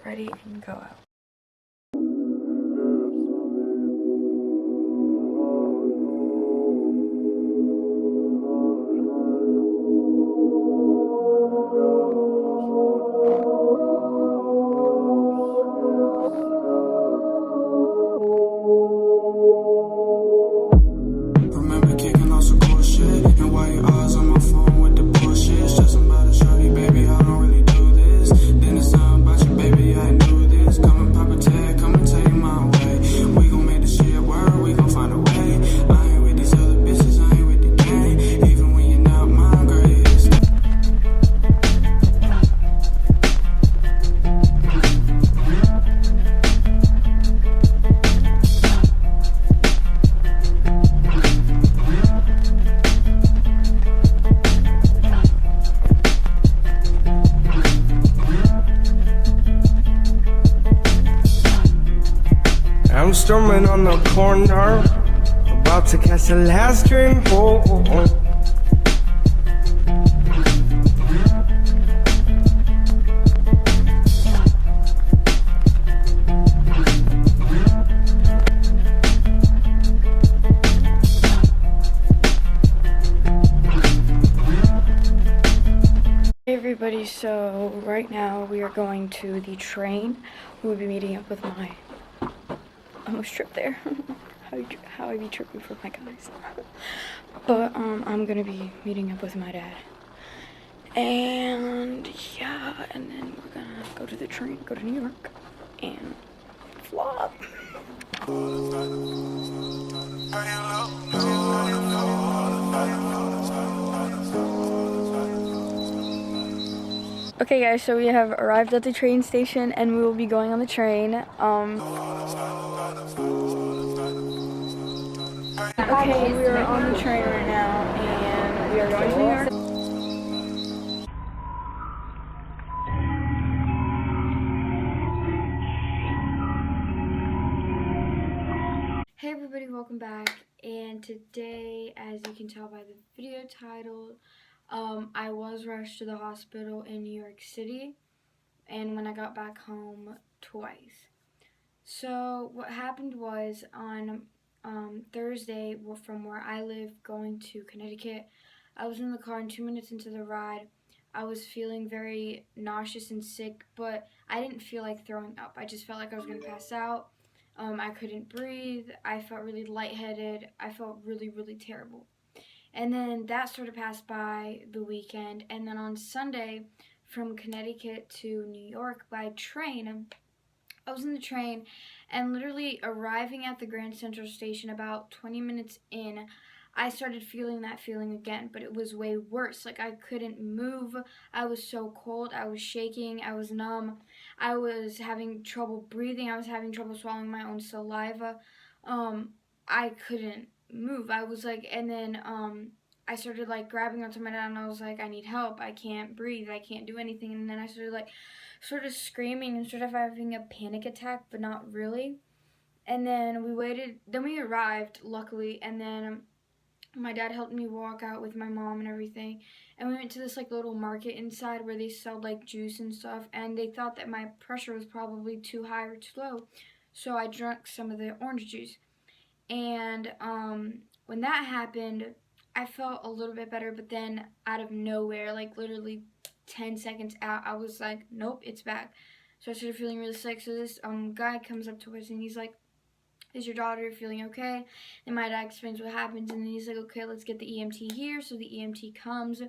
get ready and go out. Remember kicking off some cool shit and white eyes on my phone with the bullshit. Stressing about a shorty, baby, I don't really do this. Then it's something about you, baby, I knew this. Come and pop a tag, come and take my way. We gon' make this shit work, we gon' find a way. I ain't with these other bitches, I ain't with the game. Even when you're not my greatest. I'm storming on the corner, about to catch the last train home. Hey everybody, so right now we are going to the train. We'll be meeting up with my almost tripped there. how I be tripping for my guys. But I'm gonna be meeting up with my dad. And yeah, and then we're gonna go to the train, go to New York, and flop. Okay guys, so we have arrived at the train station and we will be going on the train. Okay, we are on the train right now and we are going to New York. Hey everybody, welcome back. And today, as you can tell by the video title, I was rushed to the hospital in New York City, and when I got back home, twice. So what happened was on Thursday, from where I live going to Connecticut, I was in the car and 2 minutes into the ride, I was feeling very nauseous and sick, but I didn't feel like throwing up. I just felt like I was going to pass out. I couldn't breathe. I felt really lightheaded. I felt really, really terrible. And then that sort of passed by the weekend. And then on Sunday, from Connecticut to New York by train, I was in the train and literally arriving at the Grand Central Station about 20 minutes in, I started feeling that feeling again, but it was way worse. Like I couldn't move. I was so cold. I was shaking. I was numb. I was having trouble breathing. I was having trouble swallowing my own saliva. I couldn't move. I was like, and then I started like grabbing onto my dad and I was like, I need help. I can't breathe. I can't do anything. And then I started like sort of screaming and sort of having a panic attack, but not really. And then we waited. Then we arrived, luckily, and then my dad helped me walk out with my mom and everything, and we went to this like little market inside where they sold like juice and stuff, and they thought that my pressure was probably too high or too low, so I drank some of the orange juice. And when that happened, I felt a little bit better, but then out of nowhere, like literally 10 seconds out, I was like, nope, it's back. So I started feeling really sick. So this guy comes up to us and he's like, is your daughter feeling okay? And my dad explains what happens, and then he's like, okay, let's get the EMT here. So the EMT comes,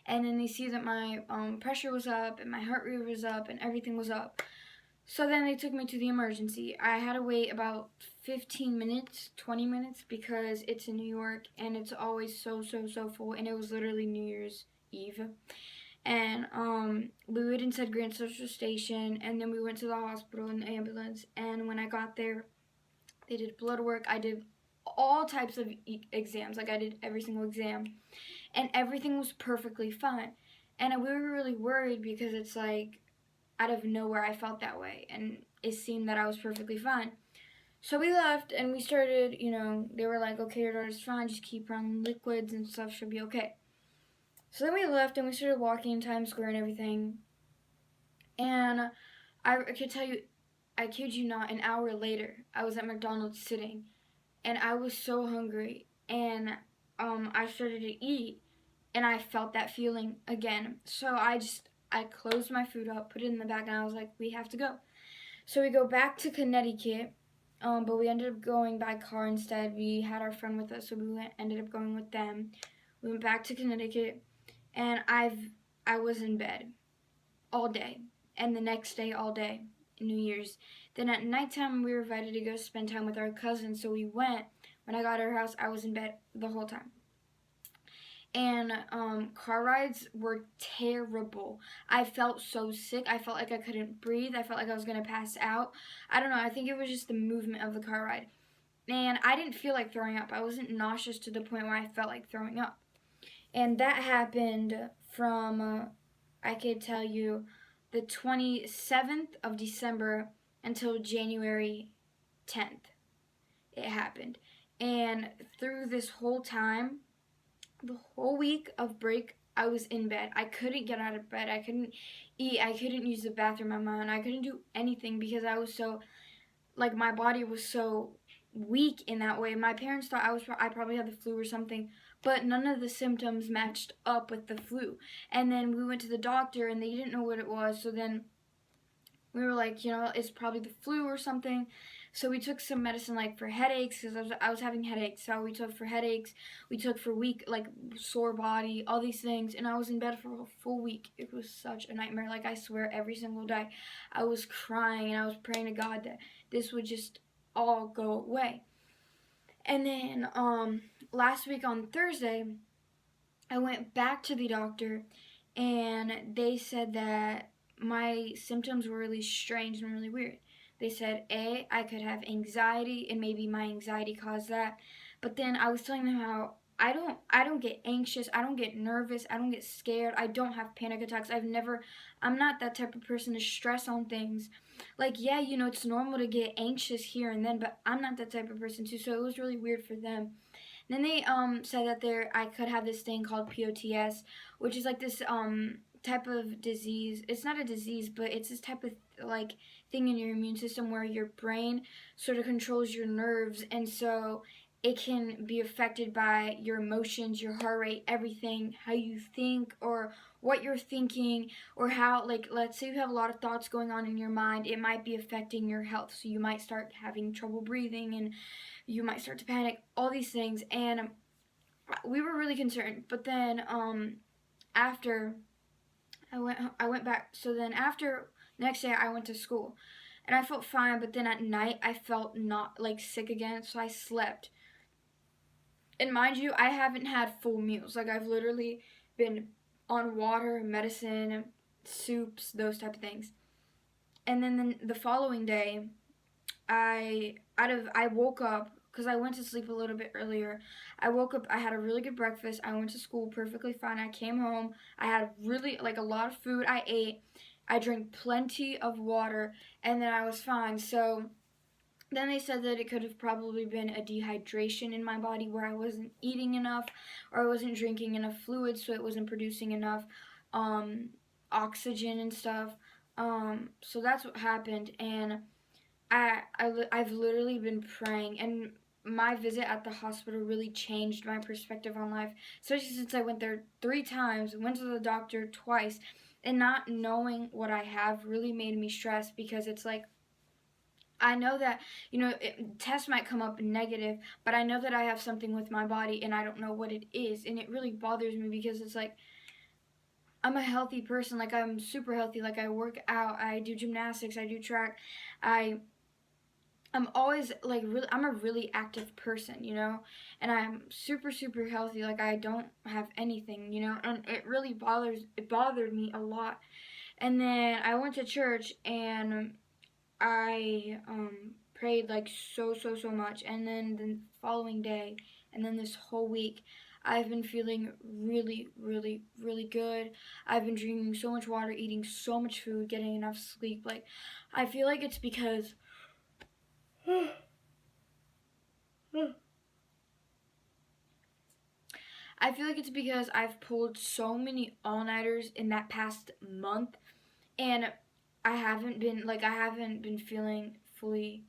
and then they see that my pressure was up and my heart rate was up and everything was up. So then they took me to the emergency. I had to wait about 15 minutes, 20 minutes, because it's in New York and it's always so full, and it was literally New Year's Eve. And we waited inside Grand Central Station, and then we went to the hospital in the ambulance, and when I got there, they did blood work. I did all types of exams. Like I did every single exam, and everything was perfectly fine. And we were really worried because it's like out of nowhere I felt that way, and it seemed that I was perfectly fine. So we left and we started, they were like, okay, your daughter's fine, just keep her on liquids and stuff, she'll be okay. So then we left and we started walking in Times Square and everything. And I could tell you, I kid you not, an hour later, I was at McDonald's sitting, and I was so hungry, and I started to eat, and I felt that feeling again. So I closed my food up, put it in the bag, and I was like, we have to go. So we go back to Connecticut, but we ended up going by car instead. We had our friend with us, so ended up going with them. We went back to Connecticut, and I was in bed all day, and the next day all day, New Year's. Then at nighttime we were invited to go spend time with our cousins, so we went. When I got to her house, I was in bed the whole time. And car rides were terrible. I felt so sick. I felt like I couldn't breathe. I felt like I was gonna pass out. I don't know. I think it was just the movement of the car ride. And I didn't feel like throwing up. I wasn't nauseous to the point where I felt like throwing up. And that happened from, I could tell you, the 27th of December until January 10th. It happened. And through this whole time, the whole week of break, I was in bed. I couldn't get out of bed. I couldn't eat. I couldn't use the bathroom on my own. I couldn't do anything because I was so, like, my body was so weak in that way. My parents thought I probably had the flu or something, but none of the symptoms matched up with the flu. And then we went to the doctor and they didn't know what it was. So then we were like, it's probably the flu or something. So we took some medicine like for headaches because I was having headaches. So we took for headaches, we took for sore body, all these things. And I was in bed for a full week. It was such a nightmare. Like, I swear every single day I was crying and I was praying to God that this would just all go away. And then last week on Thursday, I went back to the doctor and they said that my symptoms were really strange and really weird. They said, I could have anxiety and maybe my anxiety caused that. But then I was telling them how I don't get anxious, I don't get nervous, I don't get scared, I don't have panic attacks. I'm not that type of person to stress on things. Like, yeah, it's normal to get anxious here and then, but I'm not that type of person too. So it was really weird for them. Then they said that I could have this thing called POTS, which is like this type of disease. It's not a disease, but it's this type of like thing in your immune system where your brain sort of controls your nerves, and so it can be affected by your emotions, your heart rate, everything, how you think or what you're thinking, or how, like, let's say you have a lot of thoughts going on in your mind, it might be affecting your health. So you might start having trouble breathing and you might start to panic, all these things. And we were really concerned. But then after I went back. So then after next day I went to school and I felt fine, but then at night I felt not like sick again, so I slept. And mind you, I haven't had full meals. Like, I've literally been on water, medicine, soups, those type of things. And then the following day, I woke up because I went to sleep a little bit earlier. I woke up, I had a really good breakfast. I went to school perfectly fine. I came home. I had really like a lot of food. I ate. I drank plenty of water, and then I was fine. So then they said that it could have probably been a dehydration in my body where I wasn't eating enough or I wasn't drinking enough fluid, so it wasn't producing enough oxygen and stuff. So that's what happened, and I've literally been praying, and my visit at the hospital really changed my perspective on life, especially since I went there 3 times, went to the doctor twice, and not knowing what I have really made me stress because it's like, I know that, tests might come up negative, but I know that I have something with my body and I don't know what it is, and it really bothers me because it's like, I'm a healthy person, like, I'm super healthy, like, I work out, I do gymnastics, I do track, I'm always like I'm a really active person, and I'm super, super healthy, like, I don't have anything, and it really bothered me a lot. And then I went to church and I prayed like so much, and then the following day and then this whole week I've been feeling really, really, really good. I've been drinking so much water, eating so much food, getting enough sleep. Like, I feel like it's because I've pulled so many all-nighters in that past month, and I haven't been feeling fully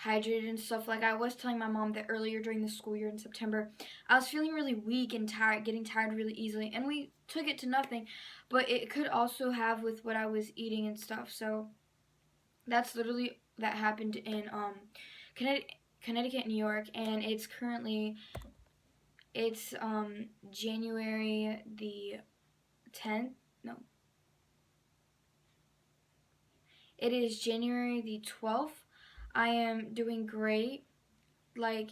hydrated and stuff. Like I was telling my mom that earlier during the school year in September, I was feeling really weak and tired, getting tired really easily, and we took it to nothing. But it could also have with what I was eating and stuff. So that's literally that happened in Connecticut, New York, and it's January the 10th. No, it is January the 12th. I am doing great. Like,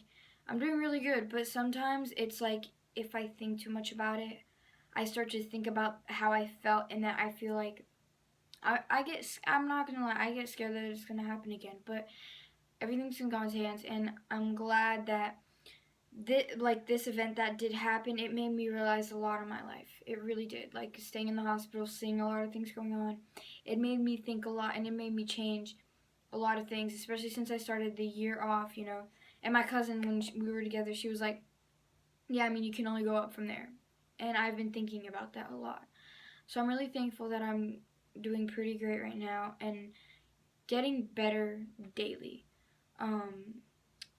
I'm doing really good, but sometimes it's like if I think too much about it, I start to think about how I felt, and that I feel like I'm not gonna lie, I get scared that it's gonna happen again, but everything's in God's hands, and I'm glad that this event that did happen, it made me realize a lot of my life. It really did. Like staying in the hospital, seeing a lot of things going on, it made me think a lot, and it made me change a lot of things, especially since I started the year off, you know. And my cousin, when we were together, she was like, yeah, I mean, you can only go up from there. And I've been thinking about that a lot. So I'm really thankful that I'm doing pretty great right now and getting better daily.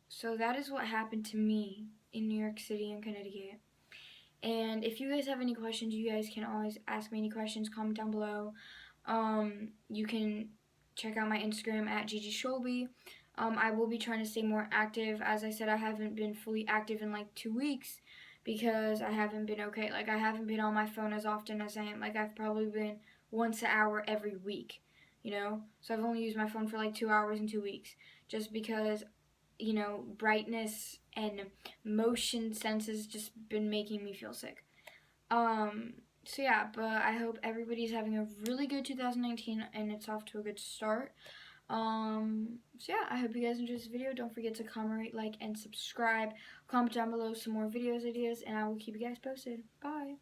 So that is what happened to me in New York City and Connecticut. And if you guys have any questions, you guys can always ask me any questions, comment down below. You can check out my Instagram at Gigi scholbi. I will be trying to stay more active. As I said, I haven't been fully active in like 2 weeks because I haven't been okay. Like I haven't been on my phone as often as I am. Like I've probably been once an hour every week, you know? So I've only used my phone for like 2 hours in 2 weeks just because, you know, brightness and motion senses just been making me feel sick. So yeah, but I hope everybody's having a really good 2019 and it's off to a good start. So yeah, I hope you guys enjoyed this video. Don't forget to comment, like, and subscribe. Comment down below some more videos ideas, and I will keep you guys posted. Bye.